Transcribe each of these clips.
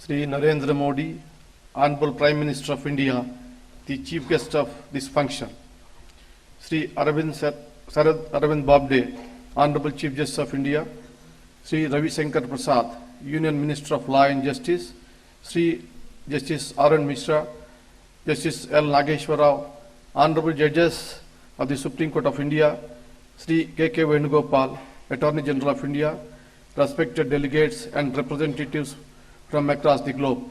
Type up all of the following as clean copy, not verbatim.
Sri Narendra Modi, Honorable Prime Minister of India, the Chief Guest of this function. Sri Sarad Arvind Babde, Honorable Chief Justice of India, Sri Ravi Shankar Prasad, Union Minister of Law and Justice, Sri Justice Arun Mishra, Justice L. Nageshwar Rao, Honorable Judges of the Supreme Court of India, Sri K.K. Venugopal, Attorney General of India, respected delegates and representatives from across the globe,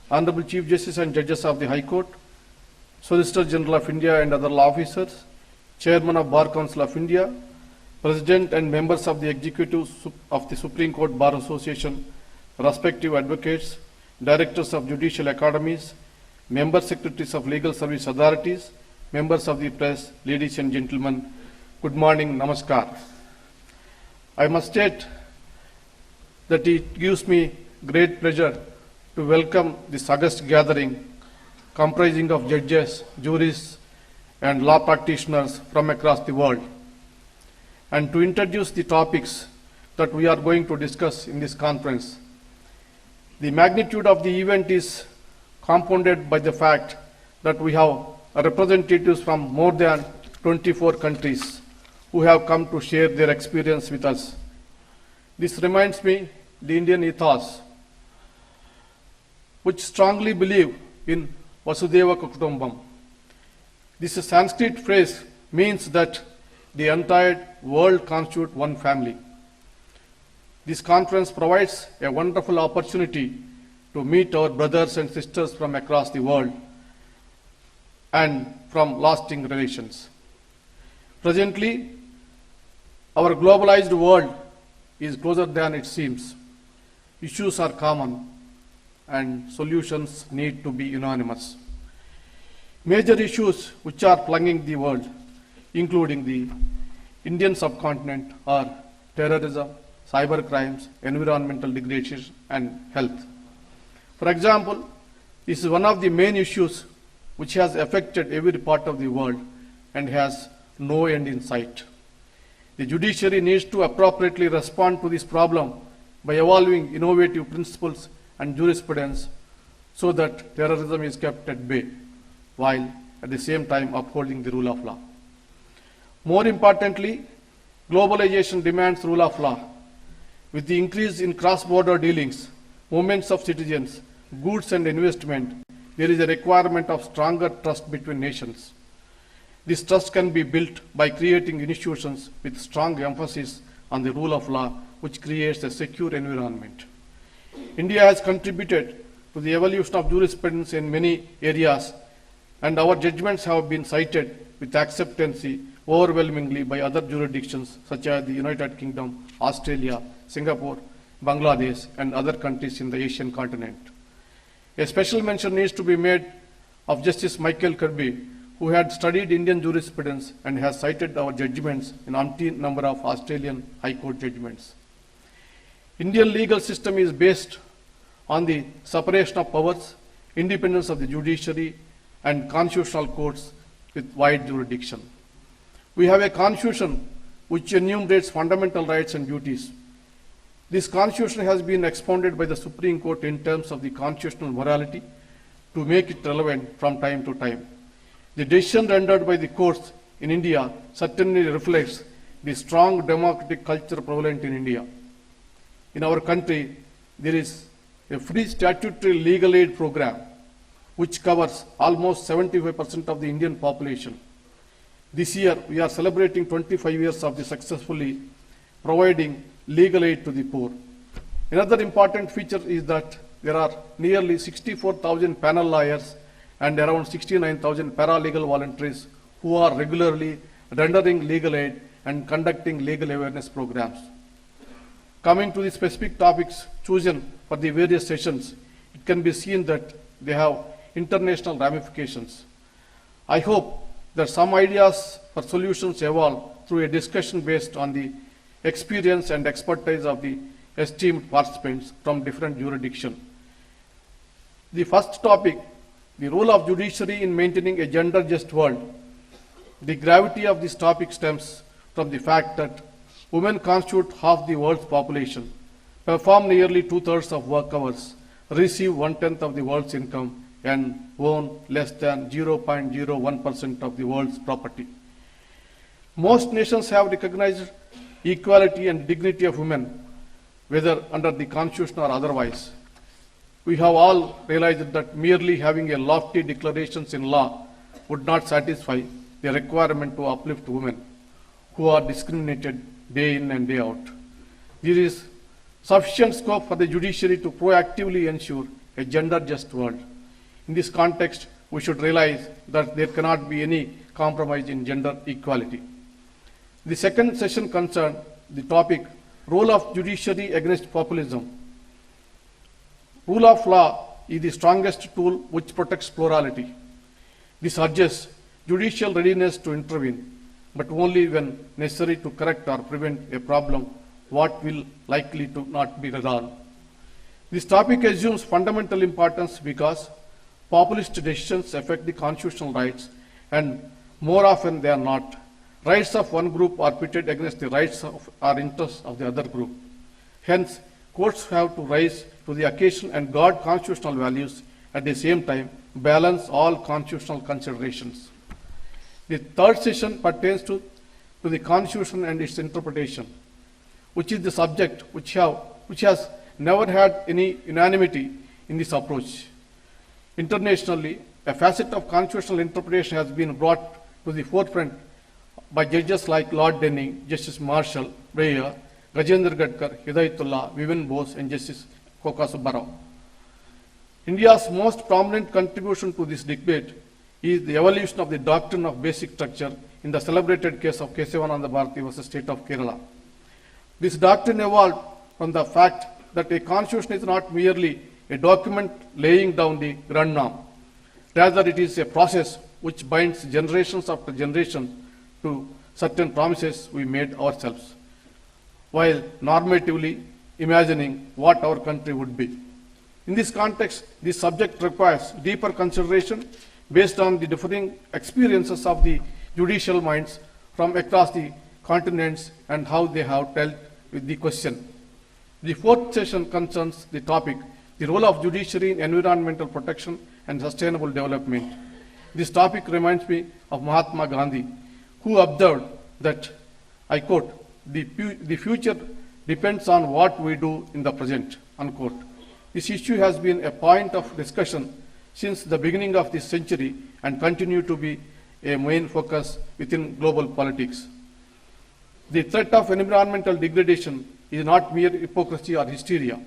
Honorable Chief Justice and Judges of the High Court, Solicitor General of India and other law officers, Chairman of Bar Council of India, President and members of the Executive of the Supreme Court Bar Association, respective advocates, directors of judicial academies, member secretaries of legal service authorities, members of the press, ladies and gentlemen, good morning, namaskar. I must state that it gives me great pleasure to welcome this august gathering comprising of judges, juries, and law practitioners from across the world, and to introduce the topics that we are going to discuss in this conference. The magnitude of the event is compounded by the fact that we have representatives from more than 24 countries who have come to share their experience with us. This reminds me the Indian ethos, which strongly believe in Vasudhaiva Kutumbakam. This Sanskrit phrase means that the entire world constitutes one family. This conference provides a wonderful opportunity to meet our brothers and sisters from across the world and from lasting relations. Presently, our globalized world is closer than it seems. Issues are common and solutions need to be unanimous. Major issues which are plaguing the world, including the Indian subcontinent, are terrorism, cyber crimes, environmental degradation, and health. For example, this is one of the main issues which has affected every part of the world and has no end in sight. The judiciary needs to appropriately respond to this problem by evolving innovative principles and jurisprudence so that terrorism is kept at bay, while at the same time upholding the rule of law. More importantly, globalization demands rule of law. With the increase in cross-border dealings, movements of citizens, goods and investment, there is a requirement of stronger trust between nations. This trust can be built by creating institutions with strong emphasis on the rule of law, which creates a secure environment. India has contributed to the evolution of jurisprudence in many areas, and our judgments have been cited with acceptance overwhelmingly by other jurisdictions such as the United Kingdom, Australia, Singapore, Bangladesh, and other countries in the Asian continent. A special mention needs to be made of Justice Michael Kirby, who had studied Indian jurisprudence and has cited our judgments in umpteen number of Australian High Court judgments. Indian legal system is based on the separation of powers, independence of the judiciary, and constitutional courts with wide jurisdiction. We have a constitution which enumerates fundamental rights and duties. This constitution has been expounded by the Supreme Court in terms of the constitutional morality to make it relevant from time to time. The decision rendered by the courts in India certainly reflects the strong democratic culture prevalent in India. In our country, there is a free statutory legal aid program which covers almost 75% of the Indian population. This year, we are celebrating 25 years of the successfully providing legal aid to the poor. Another important feature is that there are nearly 64,000 panel lawyers and around 69,000 paralegal volunteers who are regularly rendering legal aid and conducting legal awareness programs. Coming to the specific topics chosen for the various sessions, it can be seen that they have international ramifications. I hope that some ideas for solutions evolve through a discussion based on the experience and expertise of the esteemed participants from different jurisdictions. The first topic, the role of judiciary in maintaining a gender-just world. The gravity of this topic stems from the fact that women constitute half the world's population, perform nearly two-thirds of work hours, receive one-tenth of the world's income, and own less than 0.01% of the world's property. Most nations have recognized equality and dignity of women, whether under the Constitution or otherwise. We have all realized that merely having a lofty declarations in law would not satisfy the requirement to uplift women who are discriminated day in and day out. There is sufficient scope for the judiciary to proactively ensure a gender-just world. In this context, we should realize that there cannot be any compromise in gender equality. The second session concerned the topic, Role of Judiciary Against Populism. Rule of law is the strongest tool which protects plurality. This urges judicial readiness to intervene, but only when necessary to correct or prevent a problem what will likely to not be resolved. This topic assumes fundamental importance because populist decisions affect the constitutional rights, and more often than not, rights of one group are pitted against the rights of or interests of the other group. Hence, courts have to rise to the occasion and guard constitutional values, at the same time balance all constitutional considerations. The third session pertains to the Constitution and its interpretation, which is the subject which has never had any unanimity in this approach. Internationally, a facet of constitutional interpretation has been brought to the forefront by judges like Lord Denning, Justice Marshall, Breyer, Rajendra Gadkar, Hidayatullah, Vivian Bose, and Justice Koka Subbarao. India's most prominent contribution to this debate is the evolution of the doctrine of basic structure in the celebrated case of Kesavananda Bharati versus State of Kerala. This doctrine evolved from the fact that a constitution is not merely a document laying down the grand norm. Rather, it is a process which binds generations after generation to certain promises we made ourselves, while normatively imagining what our country would be. In this context, this subject requires deeper consideration based on the differing experiences of the judicial minds from across the continents and how they have dealt with the question. The fourth session concerns the topic, the role of judiciary in environmental protection and sustainable development. This topic reminds me of Mahatma Gandhi, who observed that, I quote, the future depends on what we do in the present, unquote. This issue has been a point of discussion since the beginning of this century and continue to be a main focus within global politics. The threat of environmental degradation is not mere hypocrisy or hysteria.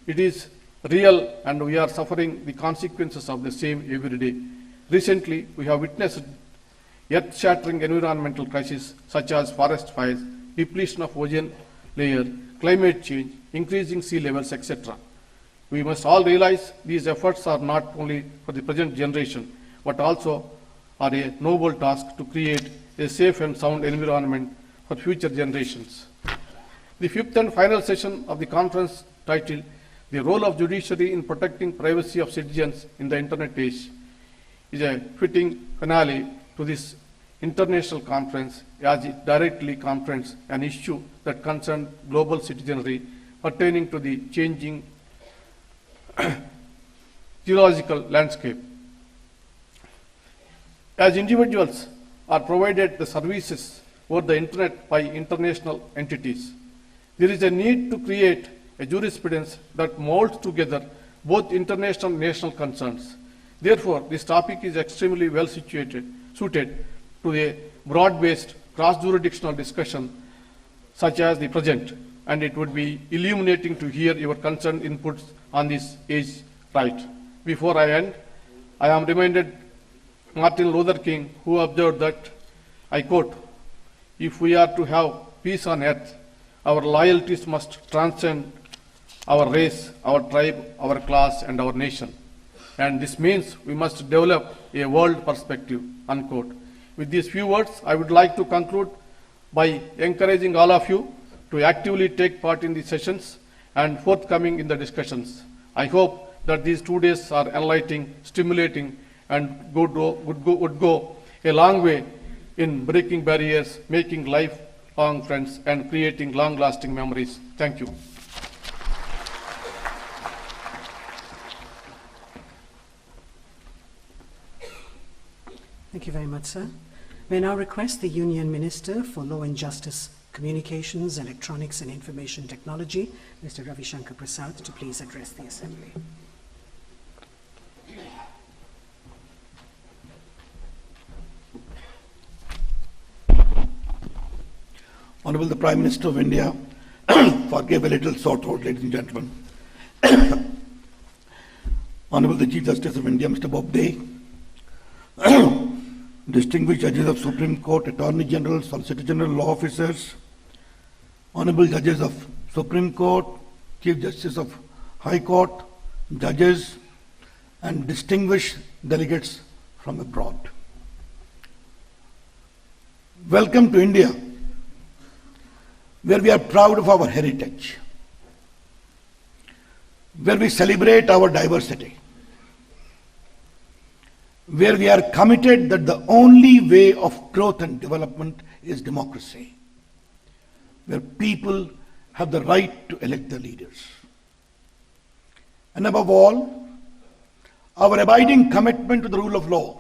It is real, and we are suffering the consequences of the same every day. Recently, we have witnessed earth-shattering environmental crises such as forest fires, depletion of ozone layer, climate change, increasing sea levels, etc. We must all realize these efforts are not only for the present generation, but also are a noble task to create a safe and sound environment for future generations. The fifth and final session of the conference, titled The Role of Judiciary in Protecting Privacy of Citizens in the Internet Age, is a fitting finale to this international conference, as it directly confronts an issue that concerns global citizenry pertaining to the changing geological landscape. As individuals are provided the services over the internet by international entities, there is a need to create a jurisprudence that molds together both international and national concerns. Therefore, this topic is extremely well suited to a broad-based cross-jurisdictional discussion such as the present, and it would be illuminating to hear your concerned inputs on this age right. Before I end, I am reminded Martin Luther King, who observed that, I quote, "If we are to have peace on earth, our loyalties must transcend our race, our tribe, our class, and our nation. And this means we must develop a world perspective," unquote. With these few words, I would like to conclude by encouraging all of you to actively take part in the sessions and forthcoming in the discussions. I hope that these 2 days are enlightening, stimulating, and would go a long way in breaking barriers, making lifelong friends, and creating long-lasting memories. Thank you. Thank you very much, sir. May I now request the Union Minister for Law and Justice, Communications, Electronics and Information Technology, Mr. Ravi Shankar Prasad, to please address the Assembly. Honorable the Prime Minister of India, forgive a little sore throat, ladies and gentlemen. Honorable the Chief Justice of India, Mr. Bobde, distinguished judges of Supreme Court, Attorney General, Solicitor General, law officers, Honorable judges of Supreme Court, Chief Justice of High Court, judges, and distinguished delegates from abroad. Welcome to India, where we are proud of our heritage, where we celebrate our diversity, where we are committed that the only way of growth and development is democracy, where people have the right to elect their leaders. And above all, our abiding commitment to the rule of law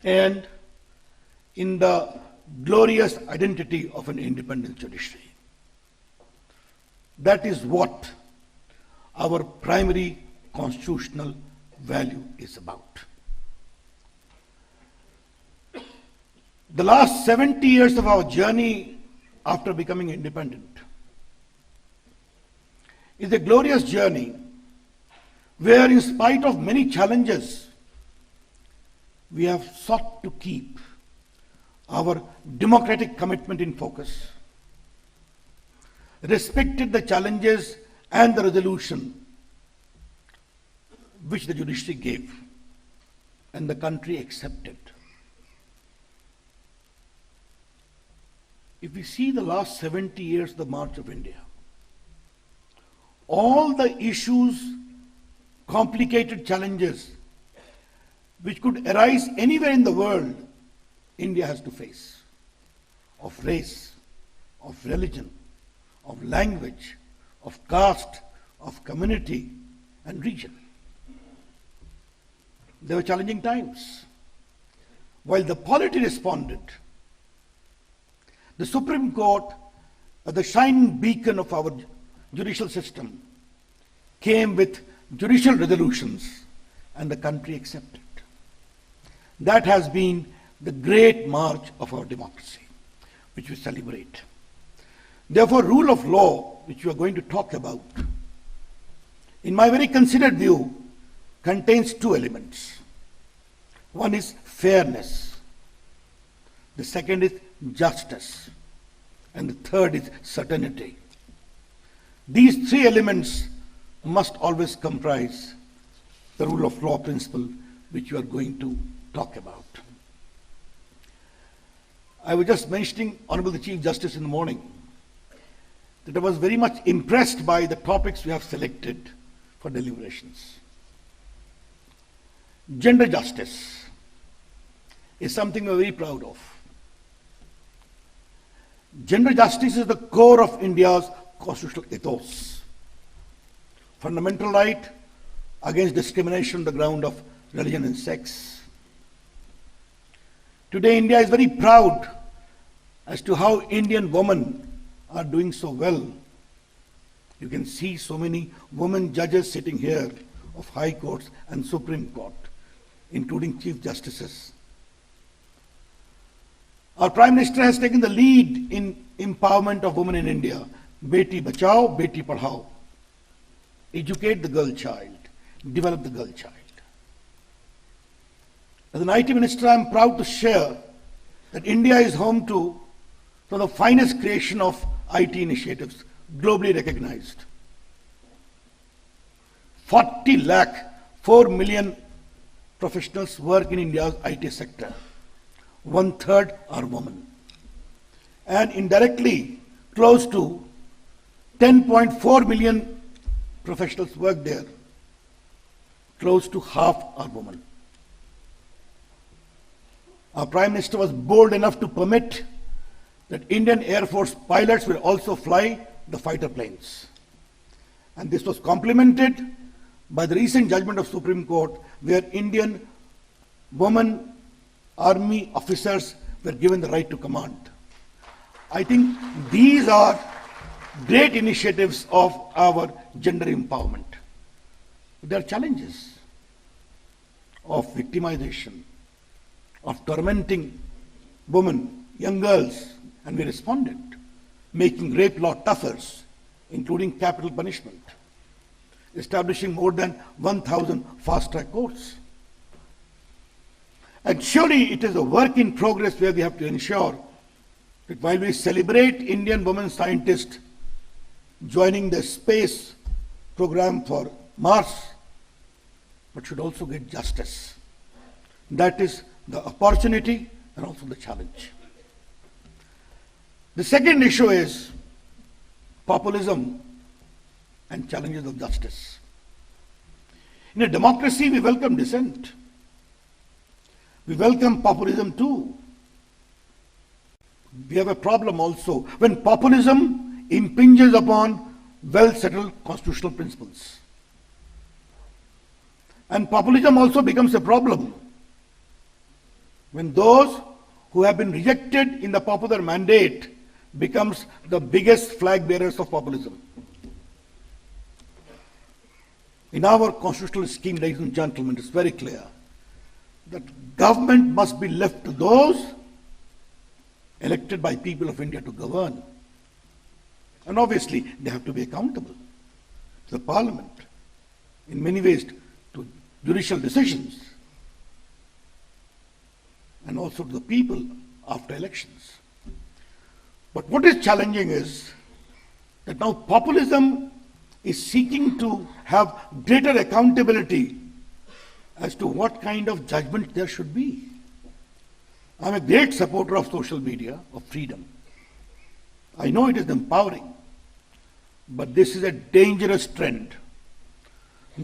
and in the glorious identity of an independent judiciary. That is what our primary constitutional value is about. The last 70 years of our journey after becoming independent is a glorious journey where, in spite of many challenges, we have sought to keep our democratic commitment in focus, respected the challenges and the resolution which the judiciary gave and the country accepted. If we see the last 70 years of the march of India, all the issues, complicated challenges which could arise anywhere in the world, India has to face, of race, of religion, of language, of caste, of community and region. They were challenging times. While the polity responded, the Supreme Court, the shining beacon of our judicial system, came with judicial resolutions and the country accepted. That has been the great march of our democracy, which we celebrate. Therefore, rule of law, which we are going to talk about, in my very considered view, contains two elements. One is fairness, the second is justice, and the third is certainty. These three elements must always comprise the rule of law principle which you are going to talk about. I was just mentioning, Honorable the Chief Justice, in the morning, that I was very much impressed by the topics we have selected for deliberations. Gender justice is something we're very proud of. Gender justice is the core of India's constitutional ethos. Fundamental right against discrimination on the ground of religion and sex. Today, India is very proud as to how Indian women are doing so well. You can see so many women judges sitting here of High Courts and Supreme Court, including Chief Justices. Our Prime Minister has taken the lead in empowerment of women in India. Beti Bachao, Beti Padhao. Educate the girl child, develop the girl child. As an IT Minister, I am proud to share that India is home to some of the finest creation of IT initiatives, globally recognized. 40 lakh, 4 million professionals work in India's IT sector. 1/3 are women. And indirectly, close to 10.4 million professionals work there. Close to half are women. Our Prime Minister was bold enough to permit that Indian Air Force pilots will also fly the fighter planes. And this was complemented by the recent judgment of Supreme Court, where Indian women army officers were given the right to command. I think these are great initiatives of our gender empowerment. There are challenges of victimization, of tormenting women, young girls, and we responded, making rape law tougher, including capital punishment, establishing more than 1,000 fast-track courts. And surely it is a work in progress where we have to ensure that while we celebrate Indian women scientists joining the space program for Mars, but should also get justice. That is the opportunity and also the challenge. The second issue is populism and challenges of justice. In a democracy, we welcome dissent. We welcome populism too. We have a problem also when populism impinges upon well-settled constitutional principles. And populism also becomes a problem when those who have been rejected in the popular mandate becomes the biggest flag bearers of populism. In our constitutional scheme, ladies and gentlemen, it's very clear that government must be left to those elected by people of India to govern. And obviously, they have to be accountable to the parliament, in many ways to judicial decisions, and also to the people after elections. But what is challenging is that now populism is seeking to have greater accountability as to what kind of judgment there should be. I'm a great supporter of social media, of freedom. I know it is empowering, but this is a dangerous trend.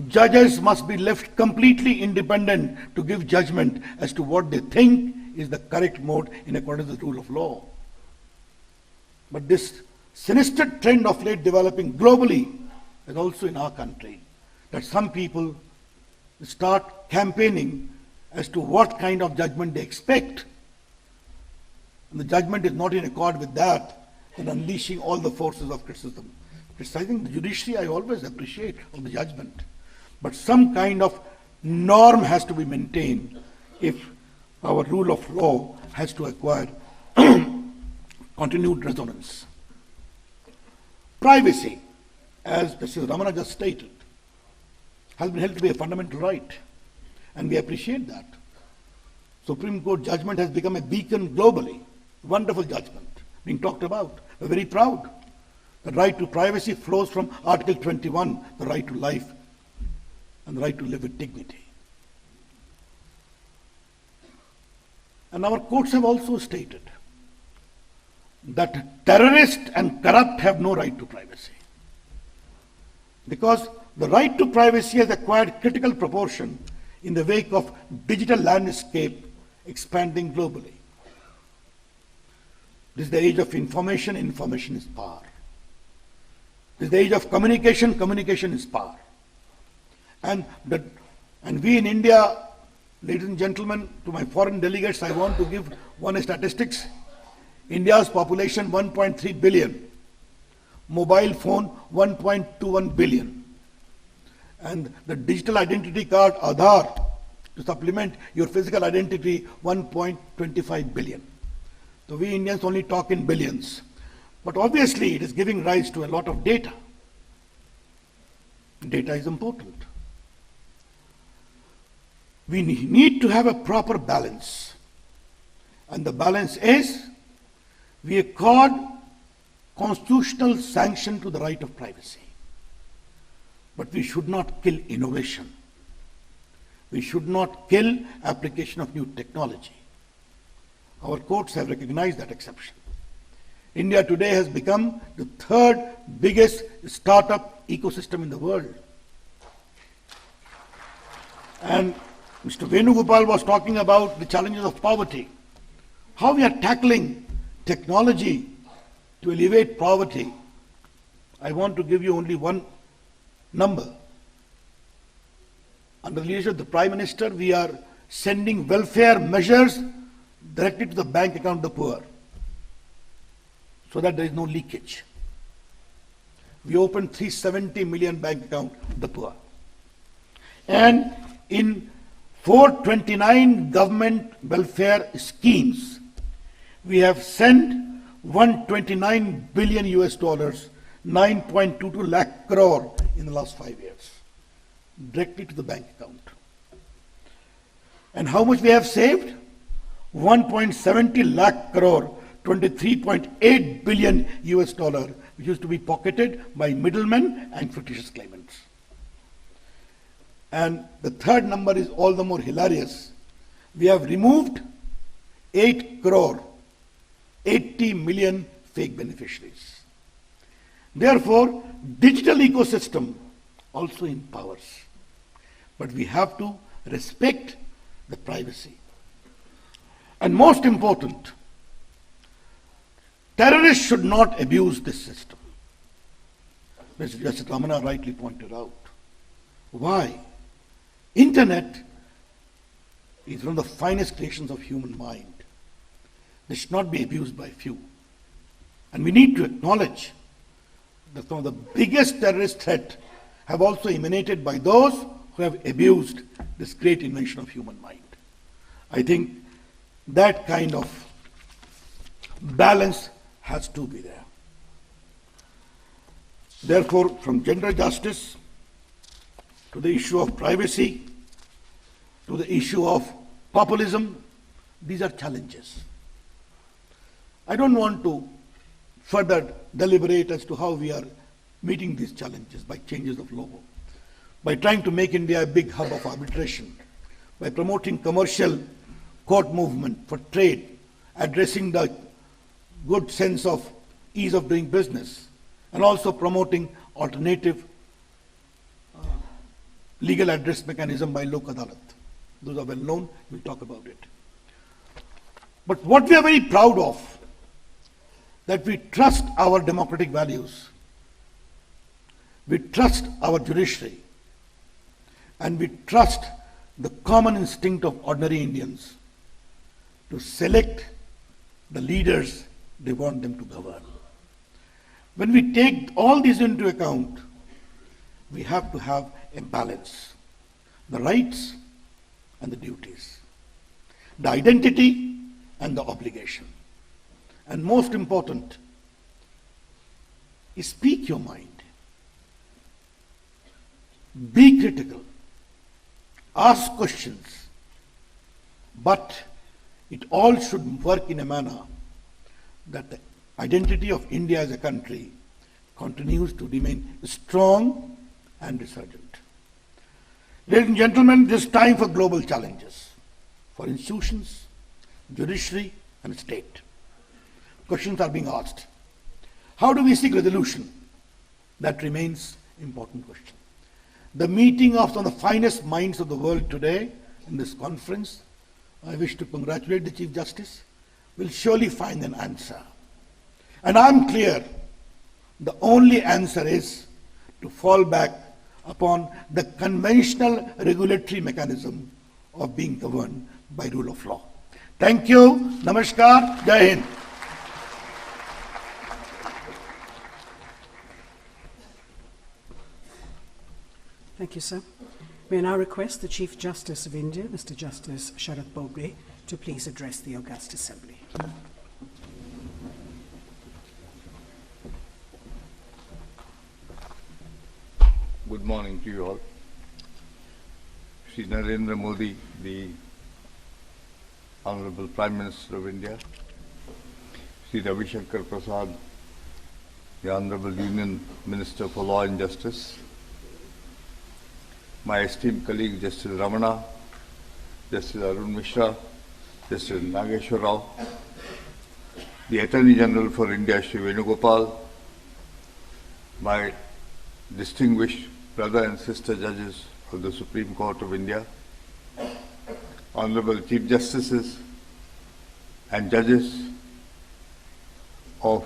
Judges must be left completely independent to give judgment as to what they think is the correct mode in accordance with the rule of law. But this sinister trend of late developing globally is also in our country, that some people start campaigning as to what kind of judgment they expect. And the judgment is not in accord with that, and unleashing all the forces of criticism. Criticizing the judiciary, I always appreciate of the judgment. But some kind of norm has to be maintained if our rule of law has to acquire continued resonance. Privacy, as Justice Ramana just stated, has been held to be a fundamental right, and we appreciate that. Supreme Court judgment has become a beacon globally. Wonderful judgment being talked about. We're very proud. The right to privacy flows from Article 21, the right to life and the right to live with dignity. And our courts have also stated that terrorists and corrupt have no right to privacy, because the right to privacy has acquired critical proportion in the wake of digital landscape expanding globally. This is the age of information, information is power. This is the age of communication, communication is power. And we in India, ladies and gentlemen, to my foreign delegates, I want to give one statistics. India's population 1.3 billion, mobile phone 1.21 billion, and the digital identity card Aadhaar to supplement your physical identity 1.25 billion. So we Indians only talk in billions, but obviously it is giving rise to a lot of data. Data is important. We need to have a proper balance, and the balance is we accord constitutional sanction to the right of privacy, but we should not kill innovation. We should not kill application of new technology. Our courts have recognized that exception. India today has become the third biggest startup ecosystem in the world. And Mr. Venugopal was talking about the challenges of poverty. How we are tackling technology to alleviate poverty. I want to give you only one number. Under the leadership of the Prime Minister, we are sending welfare measures directly to the bank account of the poor so that there is no leakage. We opened 370 million bank account of the poor. And in 429 government welfare schemes, we have sent 129 billion US dollars, 9.22 lakh crore in the last 5 years, directly to the bank account. And how much we have saved? 1.70 lakh crore, 23.8 billion US dollar, which used to be pocketed by middlemen and fictitious claimants. And the third number is all the more hilarious. We have removed 8 crore, 80 million fake beneficiaries. Therefore, digital ecosystem also empowers. But we have to respect the privacy. And most important, terrorists should not abuse this system. Mr. Justice Ramana rightly pointed out. Why? Internet is one of the finest creations of human mind. They should not be abused by few. And we need to acknowledge that some of the biggest terrorist threats have also emanated by those who have abused this great invention of human mind. I think that kind of balance has to be there. Therefore, from gender justice to the issue of privacy to the issue of populism, these are challenges. I don't want to further deliberate as to how we are meeting these challenges by changes of law, by trying to make India a big hub of arbitration, by promoting commercial court movement for trade, addressing the good sense of ease of doing business, and also promoting alternative legal address mechanism by Lok Adalat. Those are well known, we'll talk about it. But what we are very proud of, that we trust our democratic values, we trust our judiciary, and we trust the common instinct of ordinary Indians to select the leaders they want them to govern. When we take all these into account, we have to have a balance. The rights and the duties, the identity and the obligation. And most important, is speak your mind. Be critical. Ask questions. But it all should work in a manner that the identity of India as a country continues to remain strong and resurgent. Ladies and gentlemen, this is time for global challenges, for institutions, judiciary, and state. Questions are being asked. How do we seek resolution? That remains an important question. The meeting of some of the finest minds of the world today in this conference, I wish to congratulate the Chief Justice, will surely find an answer. And I'm clear, the only answer is to fall back upon the conventional regulatory mechanism of being governed by rule of law. Thank you. Namaskar. Jai Hind. Thank you, sir. May I now request the Chief Justice of India, Mr. Justice Sharath Bobde, to please address the August Assembly. Good morning to you all. Shri Narendra Modi, the Honorable Prime Minister of India, Shri Ravi Shankar Prasad, the Honorable Union Minister for Law and Justice, my esteemed colleague Justice Ramana, Justice Arun Mishra, Justice Nageshwar Rao, the Attorney General for India, Shri Venugopal, my distinguished brother and sister judges of the Supreme Court of India, Honorable Chief Justices and judges of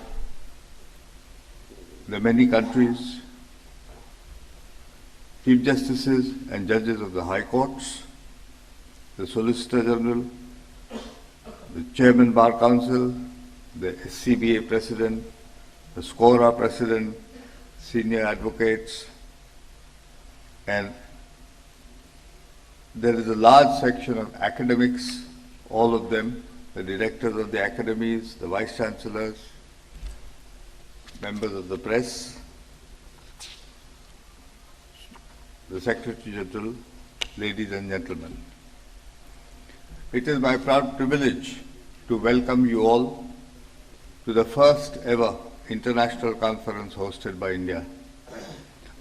the many countries, Chief Justices and judges of the High Courts, the Solicitor General, the Chairman Bar Council, the SCBA President, the SCORA President, senior advocates, and there is a large section of academics, all of them, the directors of the academies, the vice chancellors, members of the press, the Secretary General, ladies and gentlemen. It is my proud privilege to welcome you all to the first ever international conference hosted by India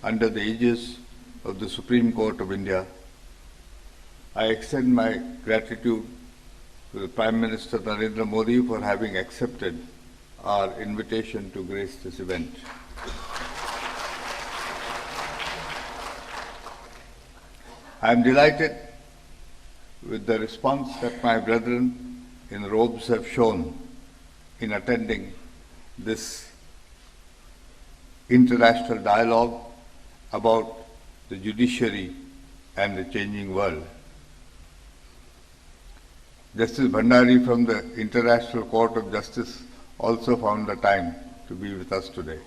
under the aegis of the Supreme Court of India. I extend my gratitude to the Prime Minister Narendra Modi for having accepted our invitation to grace this event. I am delighted with the response that my brethren in robes have shown in attending this international dialogue about the judiciary and the changing world. Justice Bhandari from the International Court of Justice also found the time to be with us today.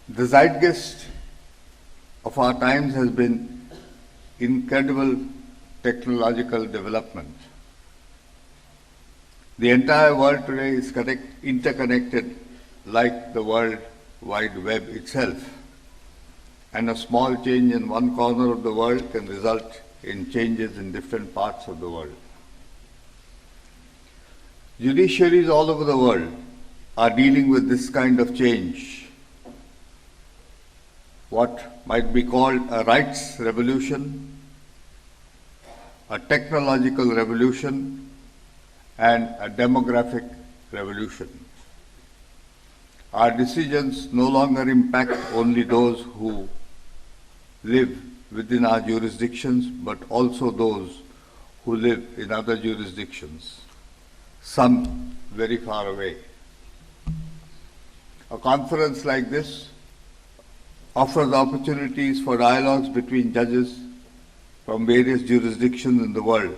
The zeitgeist of our times has been incredible technological development. The entire world today is interconnected like the World Wide Web itself, and a small change in one corner of the world can result in changes in different parts of the world. Judiciaries all over the world are dealing with this kind of change, what might be called a rights revolution, a technological revolution, and a demographic revolution. Our decisions no longer impact only those who live within our jurisdictions, but also those who live in other jurisdictions, some very far away. A conference like this offers opportunities for dialogues between judges from various jurisdictions in the world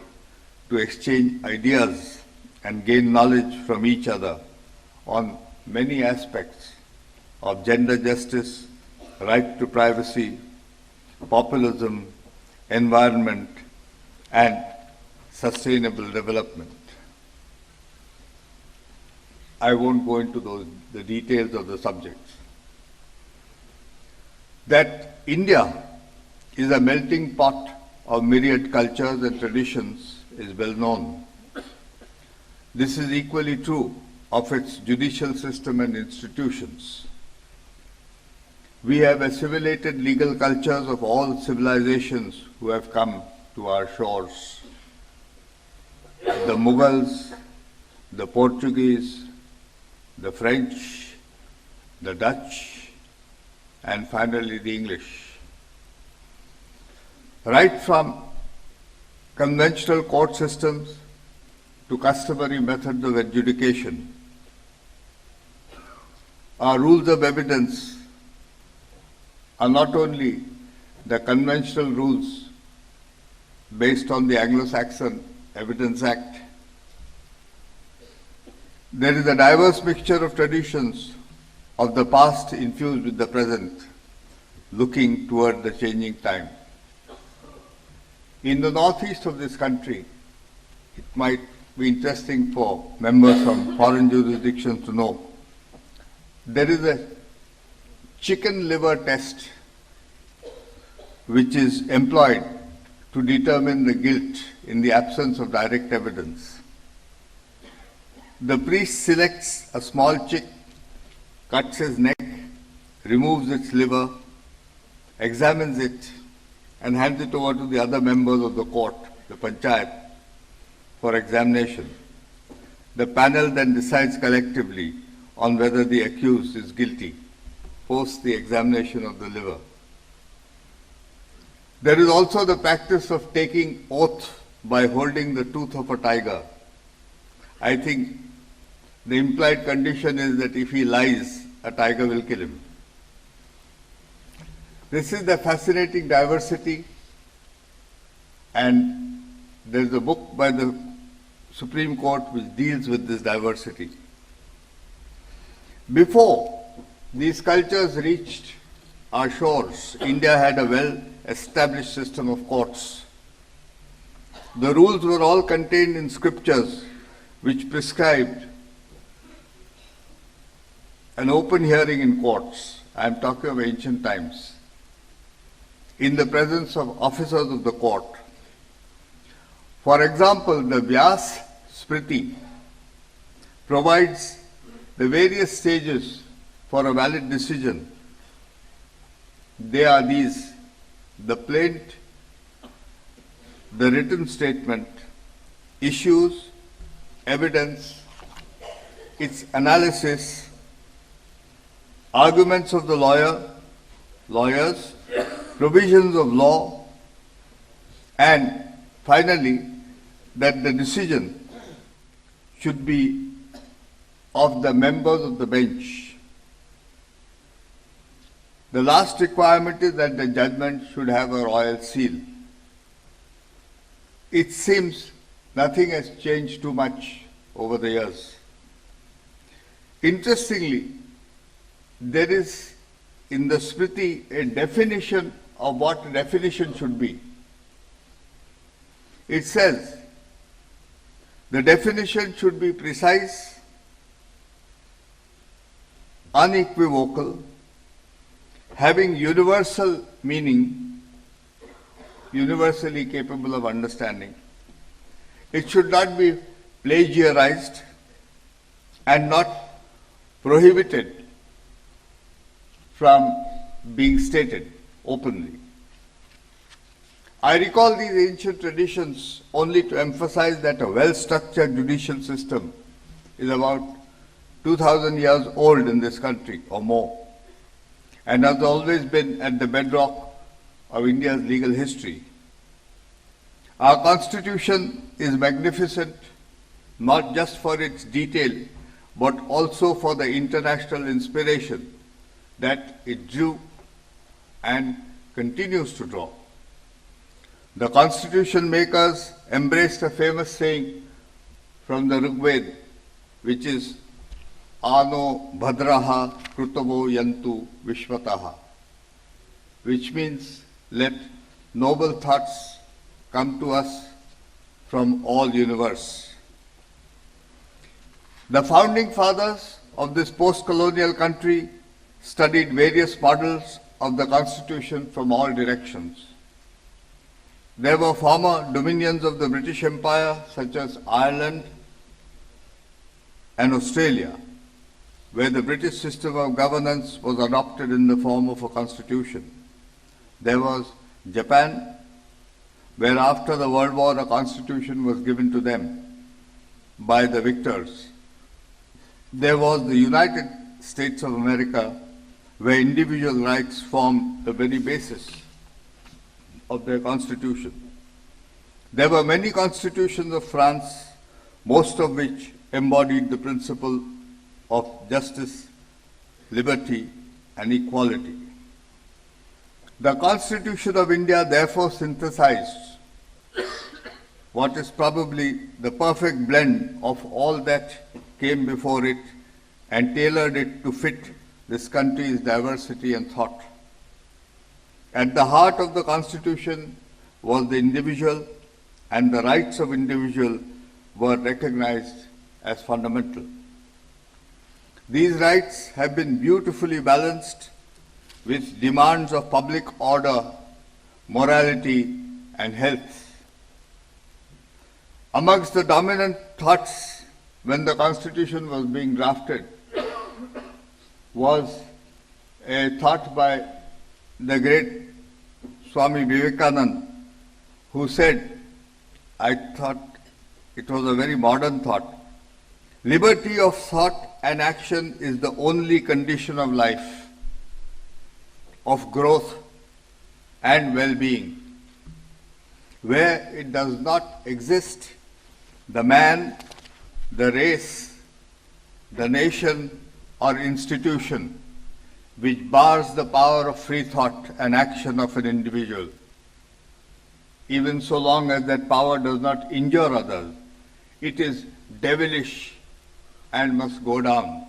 to exchange ideas and gain knowledge from each other on many aspects of gender justice, right to privacy, populism, environment, and sustainable development. I won't go into the details of the subjects. That India is a melting pot of myriad cultures and traditions is well known. This is equally true of its judicial system and institutions. We have assimilated legal cultures of all civilizations who have come to our shores. The Mughals, the Portuguese, the French, the Dutch, and finally the English. Right from conventional court systems to customary methods of adjudication, our rules of evidence are not only the conventional rules based on the Anglo-Saxon Evidence Act. There is a diverse mixture of traditions of the past infused with the present, looking toward the changing time. In the northeast of this country, it might be interesting for members from foreign jurisdictions to know, there is a chicken liver test which is employed to determine the guilt in the absence of direct evidence. The priest selects a small chick, cuts his neck, removes its liver, examines it, and hands it over to the other members of the court, the panchayat, for examination. The panel then decides collectively on whether the accused is guilty, post the examination of the liver. There is also the practice of taking oath by holding the tooth of a tiger. I think the implied condition is that if he lies, a tiger will kill him. This is the fascinating diversity and there's a book by the Supreme Court which deals with this diversity. Before these cultures reached our shores, India had a well-established system of courts. The rules were all contained in scriptures which prescribed an open hearing in courts. I am talking of ancient times, in the presence of officers of the court. For example, the Vyas Smriti provides the various stages for a valid decision. They are these: the plaint, the written statement, issues, evidence, its analysis, arguments of the lawyers, provisions of law, and finally, that the decision should be of the members of the bench. The last requirement is that the judgment should have a royal seal. It seems nothing has changed too much over the years. Interestingly, there is in the Smriti a definition of what definition should be. It says the definition should be precise, unequivocal, having universal meaning, universally capable of understanding. It should not be plagiarized and not prohibited from being stated openly. I recall these ancient traditions only to emphasize that a well-structured judicial system is about 2,000 years old in this country or more, and has always been at the bedrock of India's legal history. Our Constitution is magnificent, not just for its detail, but also for the international inspiration that it drew and continues to draw. The Constitution makers embraced a famous saying from the Rig Veda, which is Ano Bhadraha Krutavo Yantu Vishwataha, which means let noble thoughts come to us from all universe. The founding fathers of this post-colonial country studied various models of the Constitution from all directions. There were former dominions of the British Empire such as Ireland and Australia, where the British system of governance was adopted in the form of a constitution. There was Japan, where after the World War a constitution was given to them by the victors. There was the United States of America, where individual rights formed the very basis of their constitution. There were many constitutions of France, most of which embodied the principle of justice, liberty, and equality. The Constitution of India therefore synthesized what is probably the perfect blend of all that came before it and tailored it to fit this country's diversity and thought. At the heart of the Constitution was the individual, and the rights of individual were recognized as fundamental. These rights have been beautifully balanced with demands of public order, morality, and health. Amongst the dominant thoughts when the Constitution was being drafted was a thought by the great Swami Vivekananda, who said, I thought it was a very modern thought, liberty of thought and action is the only condition of life, of growth and well-being. Where it does not exist, the man, the race, the nation or institution which bars the power of free thought and action of an individual even so long as that power does not injure others. It is devilish and must go down.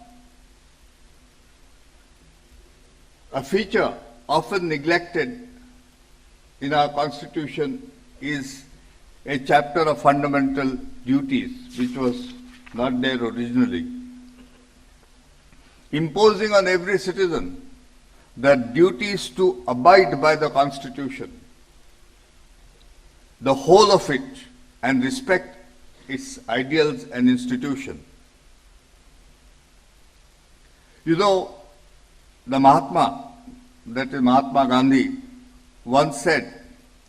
A feature often neglected in our Constitution is a chapter of fundamental duties, which was not there originally, imposing on every citizen the duties to abide by the Constitution, the whole of it, and respect its ideals and institutions. You know, the Mahatma, that is Mahatma Gandhi, once said,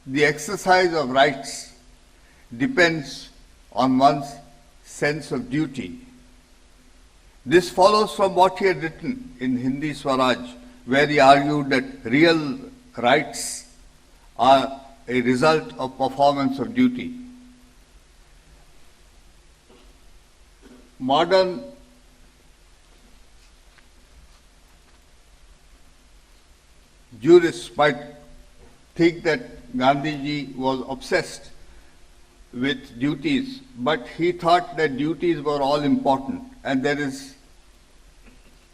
the exercise of rights depends on one's sense of duty. This follows from what he had written in Hindi Swaraj, where he argued that real rights are a result of performance of duty. Modern jurists might think that Gandhiji was obsessed with duties, but he thought that duties were all important. And there is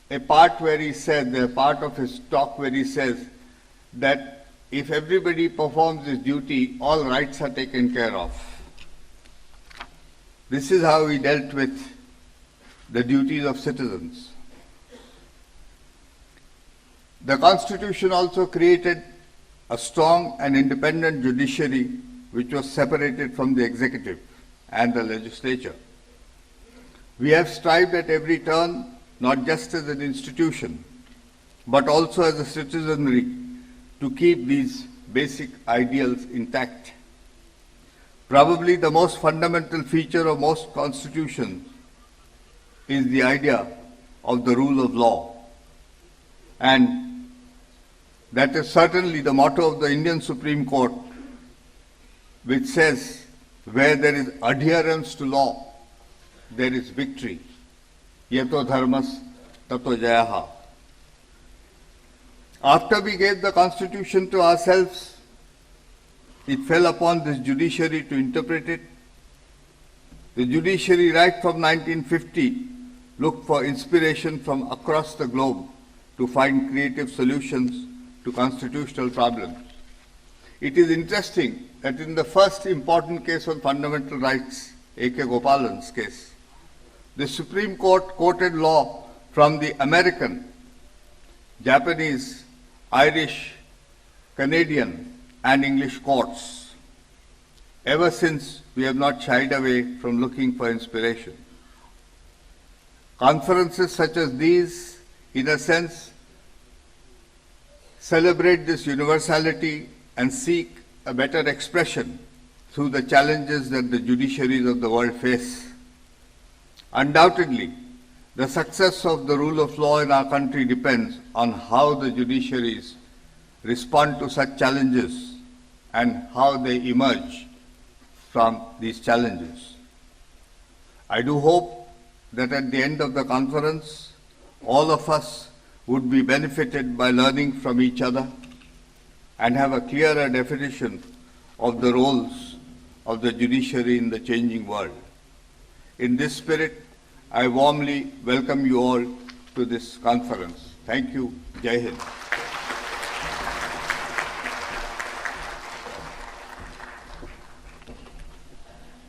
a part where he said, a part of his talk where he says that if everybody performs his duty, all rights are taken care of. This is how he dealt with the duties of citizens. The Constitution also created a strong and independent judiciary which was separated from the executive and the legislature. We have strived at every turn, not just as an institution, but also as a citizenry, to keep these basic ideals intact. Probably the most fundamental feature of most constitutions is the idea of the rule of law. And that is certainly the motto of the Indian Supreme Court, which says, where there is adherence to law, there is victory. Yato dharmas tato jayaha. After we gave the Constitution to ourselves, it fell upon this judiciary to interpret it. The judiciary, right from 1950, looked for inspiration from across the globe to find creative solutions to constitutional problems. It is interesting that in the first important case on fundamental rights, A.K. Gopalan's case, the Supreme Court quoted law from the American, Japanese, Irish, Canadian, and English courts. Ever since, we have not shied away from looking for inspiration. Conferences such as these, in a sense, celebrate this universality and seek a better expression through the challenges that the judiciaries of the world face. Undoubtedly, the success of the rule of law in our country depends on how the judiciaries respond to such challenges and how they emerge from these challenges. I do hope that at the end of the conference, all of us would be benefited by learning from each other and have a clearer definition of the roles of the judiciary in the changing world. In this spirit, I warmly welcome you all to this conference. Thank you. Jai Hind.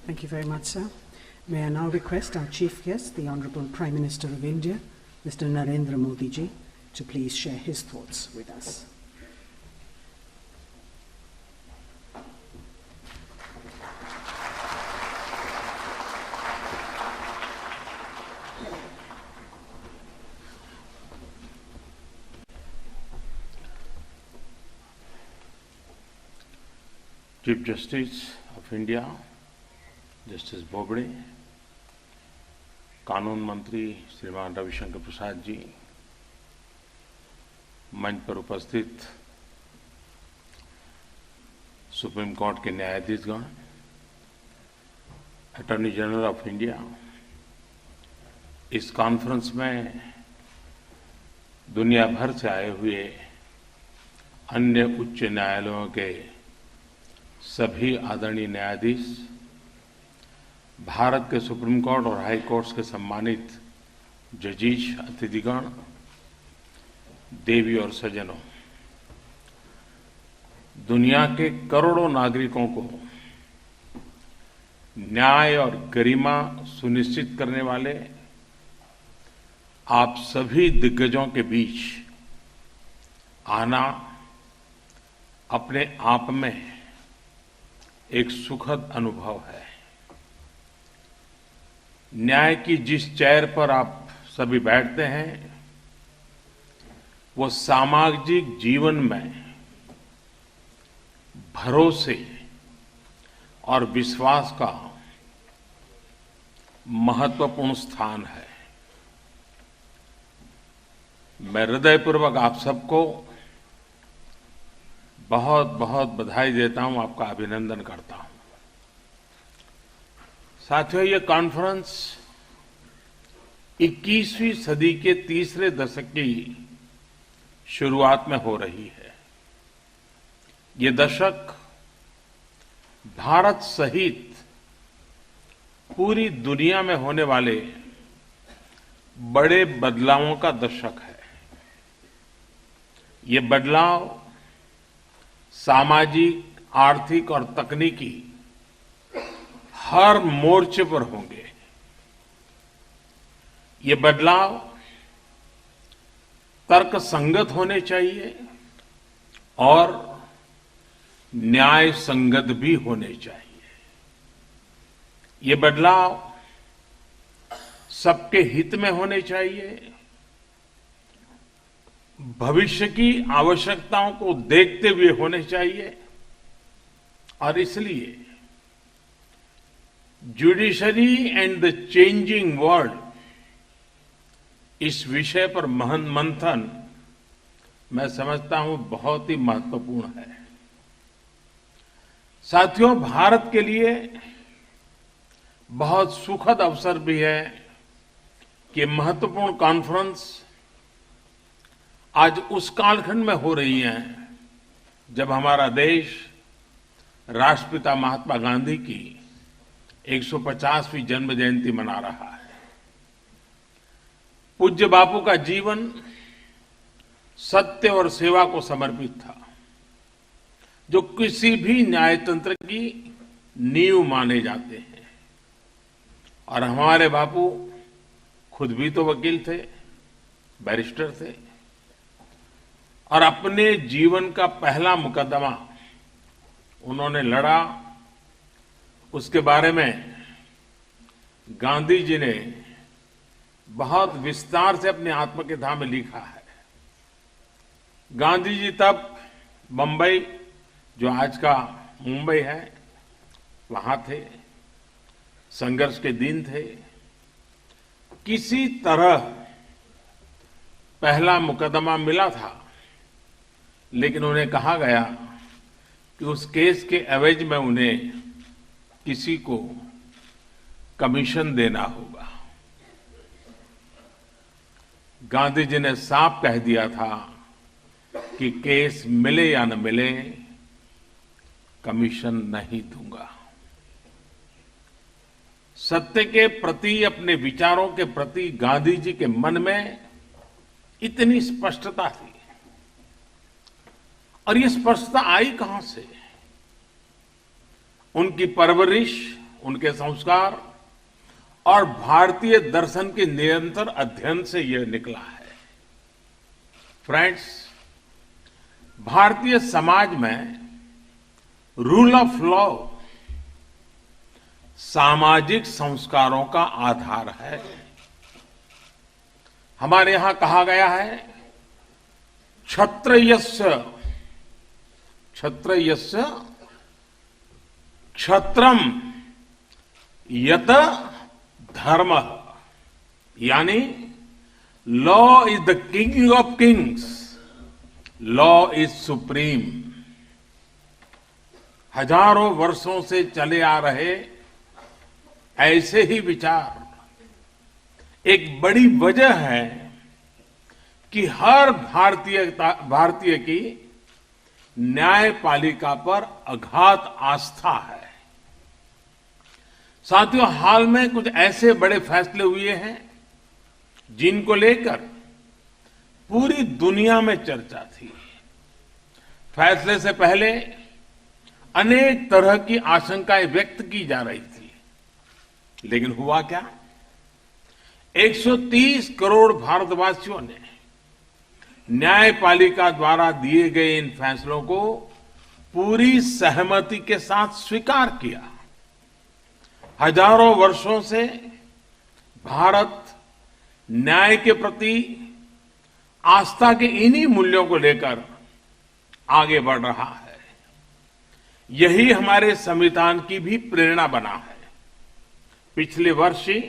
Thank you very much, sir. May I now request our chief guest, the Honorable Prime Minister of India, Mr. Narendra Modi ji, to please share his thoughts with us. Chief Justice of India, Justice Bobde, कानून मंत्री श्रीमान रविशंकर प्रसाद जी, मंच पर उपस्थित supreme court के न्यायाधीशगण, attorney general of India, इस conference में दुनिया भर से आए हुए अन्य उच्च न्यायालयों के सभी आदरणीय न्यायाधीश, भारत के सुप्रीम कोर्ट और हाई कोर्ट्स के सम्मानित जजीज, अतिथिगण, देवी और सज्जनों, दुनिया के करोड़ों नागरिकों को न्याय और गरिमा सुनिश्चित करने वाले आप सभी दिग्गजों के बीच आना अपने आप में एक सुखद अनुभव है। न्याय की जिस चेयर पर आप सभी बैठते हैं, वो सामाजिक जीवन में भरोसे और विश्वास का महत्वपूर्ण स्थान है। मैं हृदयपूर्वक आप सबको बहुत बहुत बधाई देता हूं, आपका अभिनंदन करता हूं। साथियों, ये कॉन्फ्रेंस 21वीं सदी के तीसरे दशक की शुरुआत में हो रही है। ये दशक भारत सहित पूरी दुनिया में होने वाले बड़े बदलावों का दशक है। ये बदलाव सामाजिक, आर्थिक और तकनीकी हर मोर्चे पर होंगे। ये बदलाव तर्कसंगत होने चाहिए और न्याय संगत भी होने चाहिए। ये बदलाव सबके हित में होने चाहिए, भविष्य की आवश्यकताओं को देखते हुए होने चाहिए और इसलिए judiciary and the changing world, इस विषय पर मंथन मैं समझता हूं बहुत ही महत्वपूर्ण है। साथियों, भारत के लिए बहुत सुखद अवसर भी है कि महत्वपूर्ण कॉन्फ्रेंस आज उस कालखंड में हो रही है जब हमारा देश राष्ट्रपिता महात्मा गांधी की 150वीं जन्म जयंती मना रहा है। पूज्य बापू का जीवन सत्य और सेवा को समर्पित था, जो किसी भी न्यायतंत्र की नींव माने जाते हैं। और हमारे बापू खुद भी तो वकील थे, बैरिस्टर थे और अपने जीवन का पहला मुकदमा उन्होंने लड़ा। उसके बारे में गांधी जी ने बहुत विस्तार से अपनी आत्मकथा में लिखा है। गांधी जी तब बंबई, जो आज का मुंबई है, वहां थे। संघर्ष के दिन थे। किसी तरह पहला मुकदमा मिला था, लेकिन उन्हें कहा गया कि उस केस के एवज में उन्हें किसी को कमीशन देना होगा। गांधी जी ने साफ कह दिया था कि केस मिले या न मिले, कमीशन नहीं दूंगा। सत्य के प्रति, अपने विचारों के प्रति गांधी जी के मन में इतनी स्पष्टता थी। और ये स्पष्टता आई कहां से? उनकी परवरिश, उनके संस्कार और भारतीय दर्शन के निरंतर अध्ययन से यह निकला है। फ्रेंड्स, भारतीय समाज में रूल ऑफ लॉ सामाजिक संस्कारों का आधार है। हमारे यहां कहा गया है, क्षत्रयस्य क्षत्रम यत धर्म, यानी law is the king of Kings, law is supreme. हजारों वर्षों से चले आ रहे ऐसे ही विचार एक बड़ी वजह है कि हर भारतीय की न्यायपालिका पर अगाध आस्था है। साथियों, हाल में कुछ ऐसे बड़े फैसले हुए हैं जिनको लेकर पूरी दुनिया में चर्चा थी। फैसले से पहले अनेक तरह की आशंकाएं व्यक्त की जा रही थी, लेकिन हुआ क्या? 130 करोड़ भारतवासियों ने न्यायपालिका द्वारा दिए गए इन फैसलों को पूरी सहमति के साथ स्वीकार किया। हजारों वर्षों से भारत न्याय के प्रति आस्था के इन्हीं मूल्यों को लेकर आगे बढ़ रहा है। यही हमारे संविधान की भी प्रेरणा बना है। पिछले वर्ष ही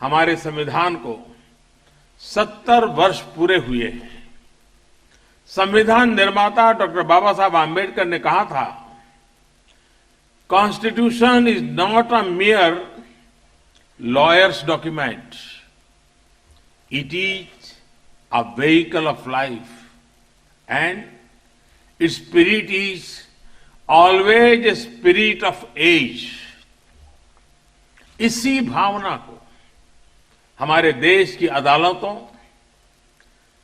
हमारे संविधान को 70 वर्ष पूरे हुए हैं। संविधान निर्माता डॉक्टर बाबा साहब आम्बेडकर ने कहा था, constitution is not a mere lawyers document, it is a vehicle of life and its spirit is always a spirit of age. इसी भावना को हमारे देश की अदालतों,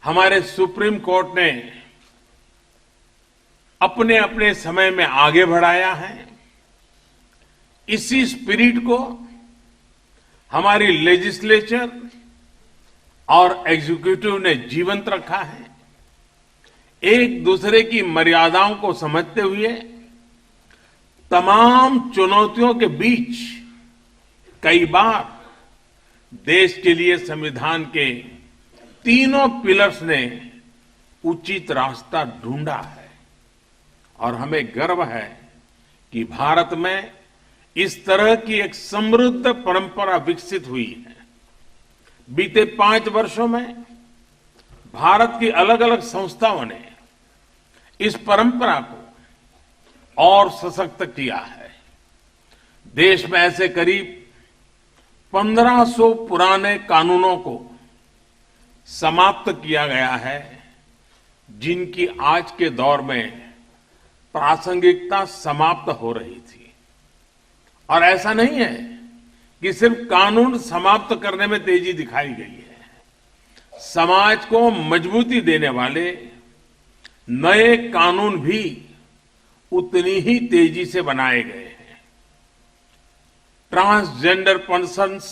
हमारे सुप्रीम कोर्ट ने अपने अपने समय में आगे बढ़ाया है। इसी स्पिरिट को हमारी लेजिस्लेचर और एग्जीक्यूटिव ने जीवंत रखा है। एक दूसरे की मर्यादाओं को समझते हुए तमाम चुनौतियों के बीच कई बार देश के लिए संविधान के तीनों पिलर्स ने उचित रास्ता ढूंढा है। और हमें गर्व है कि भारत में इस तरह की एक समृद्ध परंपरा विकसित हुई है। बीते 5 वर्षों में भारत की अलग अलग संस्थाओं ने इस परंपरा को और सशक्त किया है। देश में ऐसे करीब 1500 पुराने कानूनों को समाप्त किया गया है, जिनकी आज के दौर में प्रासंगिकता समाप्त हो रही थी। और ऐसा नहीं है कि सिर्फ कानून समाप्त करने में तेजी दिखाई गई है। समाज को मजबूती देने वाले नए कानून भी उतनी ही तेजी से बनाए गए हैं। ट्रांसजेंडर पर्सन्स